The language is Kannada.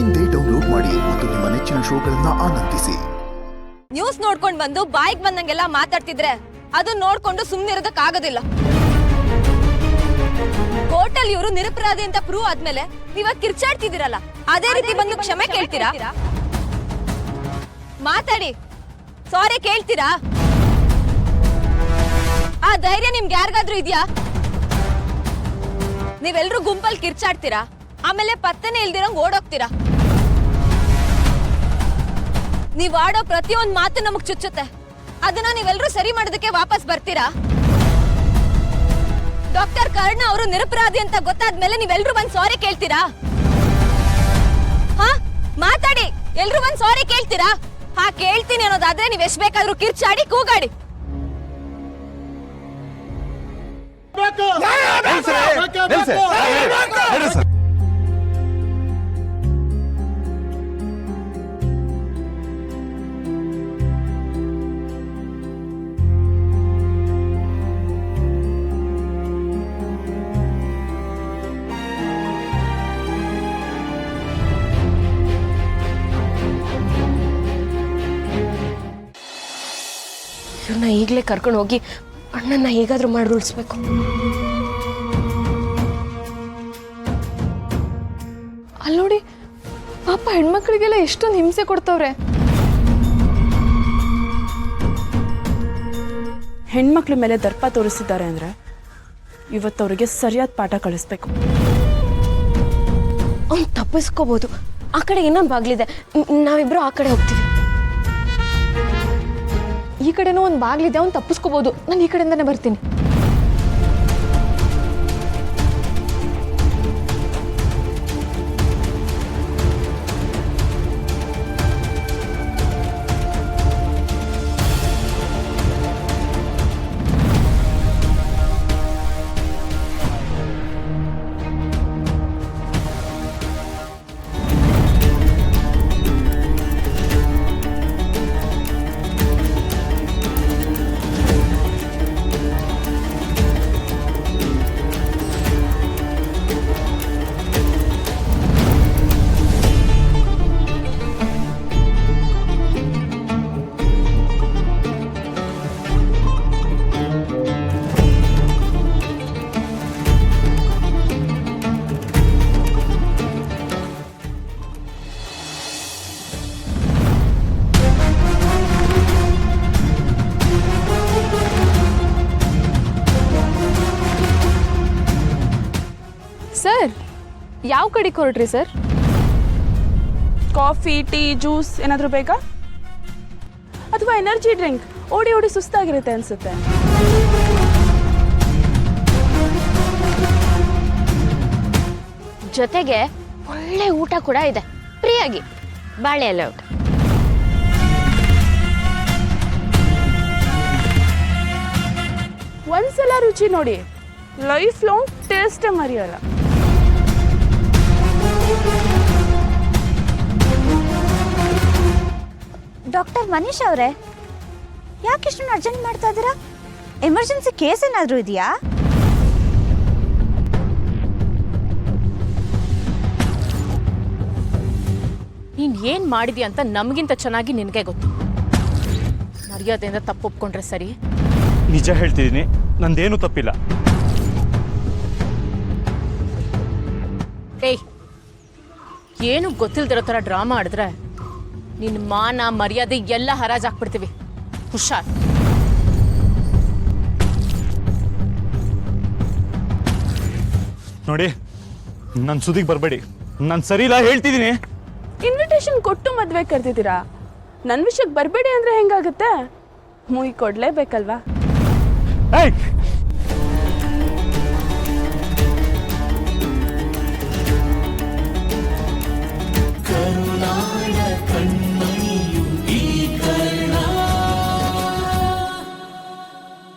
ಇಂದೇ ಡೌನ್ಲೋಡ್ ಮಾಡಿ ಮತ್ತು ನಿಮ್ಮ ನೆಚ್ಚಿನ ಶೋಗಳನ್ನ ಆನಂದಿಸಿ. ನ್ಯೂಸ್ ನೋಡ್ಕೊಂಡು ಬಂದು ಬಾಯಿಗೆ ಬಂದಂಗೆಲ್ಲ ಮಾತಾಡ್ತಿದ್ರೆ ಅದು ನೋಡ್ಕೊಂಡು ಸುಮ್ಮನಿರೋದಕ್ಕೆ ಆಗೋದಿಲ್ಲ. ಕೋರ್ಟಲ್ಲಿ ಇವರು ನಿರಪರಾಧಿ ಅಂತ ಪ್ರೂವ್ ಆದ್ಮೇಲೆ ನೀವಾಗ ಕಿರ್ಚಾಡ್ತಿದ್ದೀರಲ್ಲ, ಅದೇ ರೀತಿ ಬಂದು ಕ್ಷಮೆ ಕೇಳ್ತೀರಾ? ಮಾತಾಡಿ, ಸಾರಿ ಕೇಳ್ತೀರಾ? ಆ ಧೈರ್ಯ ನಿಮ್ಗೆ ಯಾರಿಗಾದ್ರೂ ಇದೆಯಾ? ನೀವೆಲ್ರೂ ಗುಂಪಲ್ಲಿ ಕಿರ್ಚಾಡ್ತೀರಾ, ಆಮೇಲೆ ಪತ್ತೆನೇ ಇಲ್ದಿರಂಗ್ ಓಡೋಗ್ತೀರಾ. ನೀವ್ ಆಡೋ ಪ್ರತಿಯೊಂದು ಮಾತು ನಮಗ್ ಚುಚ್ಚುತ್ತೆ. ಅದನ್ನ ನೀವೆಲ್ರೂ ಸರಿ ಮಾಡೋದಕ್ಕೆ ವಾಪಸ್ ಬರ್ತೀರಾ? ಡಾಕ್ಟರ್ ಕರ್ಣ ಅವರು ನಿರಪರಾಧಿ ಅಂತ ಗೊತ್ತಾದ್ಮೇಲೆ ನೀವೆಲ್ರೂ ಬಂದ್ ಸಾರಿ ಕೇಳ್ತೀರಾ? ಹಾ, ಮಾತಾಡಿ, ಎಲ್ರೂ ಬಂದ್ ಸಾರಿ ಕೇಳ್ತೀರಾ? ಹಾ, ಕೇಳ್ತೀನಿ ಅನ್ನೋದಾದ್ರೆ ನೀವ್ ಎಷ್ಟ್ ಬೇಕಾದ್ರೂ ಕಿರ್ಚಾಡಿ ಕೂಗಾಡಿ. ಇವ್ರನ್ನ ಈಗಲೇ ಕರ್ಕೊಂಡು ಹೋಗಿ ಅಣ್ಣನ ಹೇಗಾದ್ರೂ ಮಾಡಿ ಉಳಿಸ್ಬೇಕು. ಅಲ್ಲಿ ನೋಡಿ ಪಾಪ ಹೆಣ್ಮಕ್ಳಿಗೆಲ್ಲ ಎಷ್ಟೊಂದು ಹಿಂಸೆ ಕೊಡ್ತವ್ರೆ. ಹೆಣ್ಮಕ್ಳ ಮೇಲೆ ದರ್ಪ ತೋರಿಸಿದ್ದಾರೆ ಅಂದ್ರೆ ಇವತ್ತವ್ರಿಗೆ ಸರಿಯಾದ ಪಾಠ ಕಳಿಸ್ಬೇಕು. ಅವ್ನು ತಪ್ಪಿಸ್ಕೋಬಹುದು. ಆ ಕಡೆ ಇನ್ನೊಂದು ಬಾಗ್ಲಿದೆ, ನಾವಿಬ್ರು ಆ ಕಡೆ ಹೋಗ್ತೀವಿ. ಈ ಕಡೆನೂ ಒಂದು ಬಾಗ್ಲಿದೆ, ಅವ್ನು ತಪ್ಪಿಸ್ಕೋಬಹುದು. ನಾನು ಈ ಕಡೆಯಿಂದನೇ ಬರ್ತೀನಿ. ಸರ್, ಯಾವ ಕಡೆಗೆ ಹೊರಟ್ರಿ ಸರ್? ಕಾಫಿ, ಟೀ, ಜ್ಯೂಸ್ ಏನಾದರೂ ಬೇಕಾ? ಅಥವಾ ಎನರ್ಜಿ ಡ್ರಿಂಕ್? ಓಡಿ ಓಡಿ ಸುಸ್ತಾಗಿರುತ್ತೆ ಅನ್ಸುತ್ತೆ. ಜೊತೆಗೆ ಒಳ್ಳೆ ಊಟ ಕೂಡ ಇದೆ, ಫ್ರೀಯಾಗಿ. ಬಾಳೆ ಎಲೆ ಊಟ. ಒಂದ್ಸಲ ರುಚಿ ನೋಡಿ, ಲೈಫ್ ಲಾಂಗ್ ಟೇಸ್ಟೇ ಮರೆಯಲ್ಲ. ಡಾಕ್ಟರ್ ಮನೀಶ್ ಅವರೇ, ಯಾಕೆ ಇಷ್ಟೊಂದು ಅರ್ಜೆಂಟ್ ಮಾಡ್ತಾ ಇದ್ದೀರಾ? ಎಮರ್ಜೆನ್ಸಿ ಕೇಸ್ ಏನಾದರೂ ಇದೆಯಾ? ನೀನ್ ಏನ್ ಮಾಡಿದ್ಯಾ ಅಂತ ನಮಗಿಂತ ಚೆನ್ನಾಗಿ ನಿನಗೆ ಗೊತ್ತು. ಮರ್ಯಾದೆಯಿಂದ ತಪ್ಪು ಒಪ್ಕೊಂಡ್ರೆ ಸರಿ. ನಿಜ ಹೇಳ್ತಿದ್ದೀನಿ, ನಂದೇನು ತಪ್ಪಿಲ್ಲ. ಏಯ್, ಏನು ಗೊತ್ತಿಲ್ದಿರೋ ಥರ ಡ್ರಾಮಾ ಆಡಿದ್ರೆ ನಿನ್ನ ಮಾನ ಮರ್ಯಾದೆ ಎಲ್ಲ ಹರಾಜಾಕ್ಬಿಡ್ತೀವಿ. ಹುಷಾರ್. ನೋಡಿ, ನನ್ನ ಸುದ್ದಿಗೆ ಬರಬೇಡಿ. ನಾನು ಸರಿ ಇಲ್ಲ ಹೇಳ್ತಿದ್ದೀನಿ. ಇನ್ವಿಟೇಷನ್ ಕೊಟ್ಟು ಮದ್ವೆ ಕರ್ತಿದ್ದೀರಾ, ನನ್ನ ವಿಷಯಕ್ಕೆ ಬರಬೇಡಿ ಅಂದ್ರೆ ಹೆಂಗಾಗುತ್ತೆ? ಮುಯ್ ಕೊಡ್ಲೇಬೇಕಲ್ವಾ? ಏಯ್,